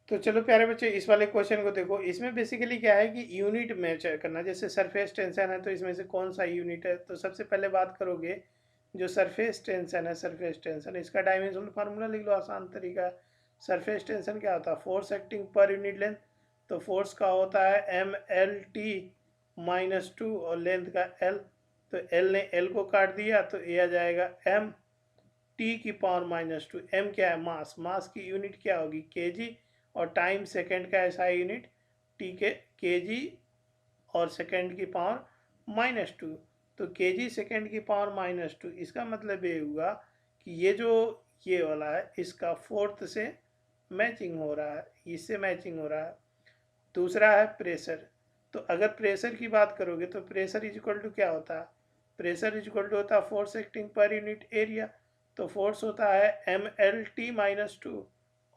तो चलो प्यारे बच्चे इस वाले क्वेश्चन को देखो। इसमें बेसिकली क्या है कि यूनिट मैच करना। जैसे सरफेस टेंशन है तो इसमें से कौन सा यूनिट है, तो सबसे पहले बात करोगे जो सरफेस टेंशन है। सरफेस टेंशन इसका डायमेंशनल फार्मूला लिख लो, आसान तरीका है। सरफेस टेंशन क्या होता है, force acting per unit length. तो फोर्स का होता है MLT-2 और लेंथ का L। तो L ने L को काट दिया तो ये आ जाएगा MT⁻²। M क्या है, मास। मास की यूनिट क्या होगी, केजी। और टाइम सेकंड का ऐसा यूनिट टी के केजी और सेकंड की पावर -2। तो केजी सेकंड की पावर -2, इसका मतलब ये हुआ कि ये जो ये वाला है इसका फोर्थ से मैचिंग हो रहा है, इससे मैचिंग हो रहा है। दूसरा है प्रेशर। तो अगर प्रेशर की बात करोगे तो प्रेशर इज इक्वल टू क्या होता है, प्रेशर इज इक्वल टू होता है force acting per unit area. तो फोर्स होता है MLT-2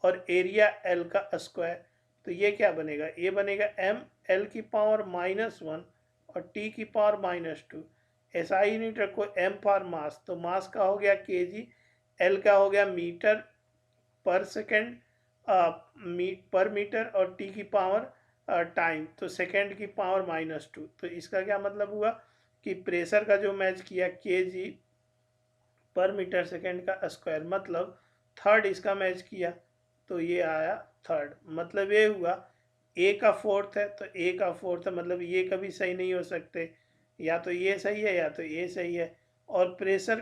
और एरिया L का स्क्वायर। तो ये क्या बनेगा, ये बनेगा ML⁻⁻1 और T की पावर -2। ऐसा यूनिट रखो M फॉर मास, तो मास का हो गया केजी, L का हो गया मीटर पर सेकेंड पर मीटर, और टी की पावर टाइम, तो सेकेंड की पावर -2। तो इसका क्या मतलब हुआ कि प्रेशर का जो मैच किया केजी पर मीटर सेकेंड का स्क्वायर, मतलब थर्ड इसका मैच किया तो ये आया थर्ड। मतलब ये हुआ ए का फोर्थ है तो ए का फोर्थ है, मतलब ये कभी सही नहीं हो सकते, या तो ये सही है या तो ये सही है। और प्रेशर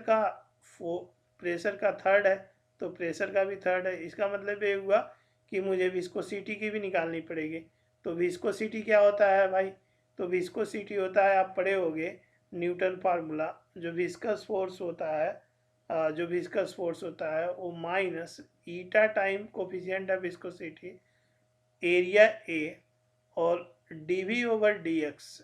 का थर्ड है तो प्रेशर का भी थर्ड है। इसका मतलब ये हुआ कि मुझे विस्कोसिटी की भी निकालनी पड़ेगी। तो विस्कोसिटी क्या होता है भाई, तो विस्कोसिटी होता है, आप पढ़े होगे न्यूटन फार्मूला। जो विस्कस फोर्स होता है जो विस्कस फोर्स होता है वो minus eta time coefficient of viscosity area A और dv/dx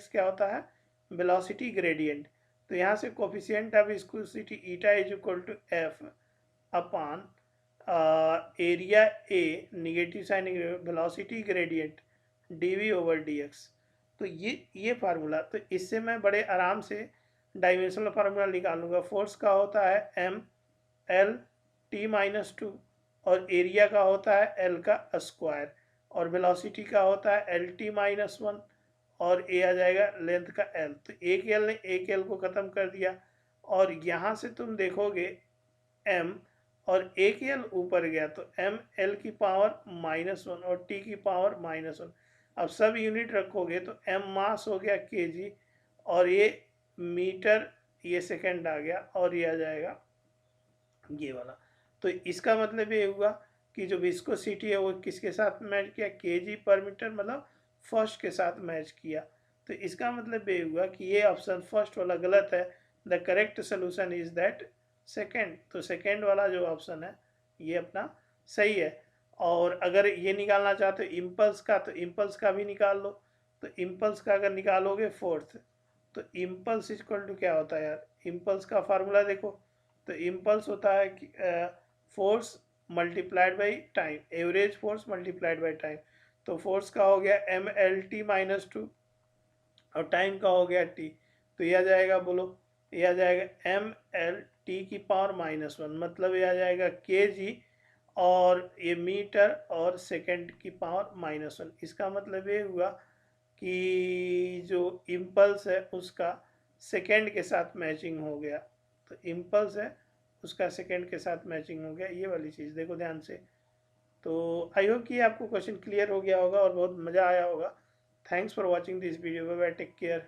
क्या होता है, वेलोसिटी ग्रेडियंट। तो यहाँ से coefficient of viscosity eta is equal to F upon area A, negative sign velocity gradient dv/dx। तो ये फार्मूला, तो इससे मैं बड़े आराम से डायमेंशनल फार्मूला निकालूंगा। फोर्स का होता है ML⁻T-2 और एरिया का होता है L का स्क्वायर, और वेलोसिटी का होता है LT-1 और ए आ जाएगा लेंथ का L। तो एक L ने एक L को ख़त्म कर दिया, और यहाँ से तुम देखोगे M और एक L ऊपर गया तो ML की पावर -1 और T की पावर -1। अब सब यूनिट रखोगे तो M मास हो गया केजी, और ये मीटर, ये सेकंड आ गया, और ये आ जाएगा ये वाला। तो इसका मतलब ये हुआ कि जो विस्कोसिटी है वो किसके साथ मैच किया, केजी पर मीटर, मतलब फर्स्ट के साथ मैच किया। तो इसका मतलब ये हुआ कि ये ऑप्शन फर्स्ट वाला गलत है। The correct solution is that second. तो सेकेंड वाला जो ऑप्शन है ये अपना सही है। और अगर ये निकालना चाहते हो इम्पल्स का, तो इम्पल्स का भी निकाल लो। तो इम्पल्स का अगर निकालोगे फोर्थ, तो इम्पल्स इक्वल टू क्या होता है यार, इम्पल्स का फार्मूला देखो। तो इम्पल्स होता है कि force multiplied by time, average force multiplied by time. तो फोर्स का हो गया MLT-2 और टाइम का हो गया T। तो यह आ जाएगा, बोलो, यह आ जाएगा ML⁻T की पावर -1, मतलब यह आ जाएगा केजी, और ये मीटर और सेकंड की पावर -1। इसका मतलब ये हुआ कि जो इम्पल्स है उसका सेकंड के साथ मैचिंग हो गया। तो इम्पल्स है उसका सेकंड के साथ मैचिंग हो गया, ये वाली चीज़ देखो ध्यान से। तो आई होप कि आपको क्वेश्चन क्लियर हो गया होगा और बहुत मज़ा आया होगा। Thanks for watching this video, bye bye, take care.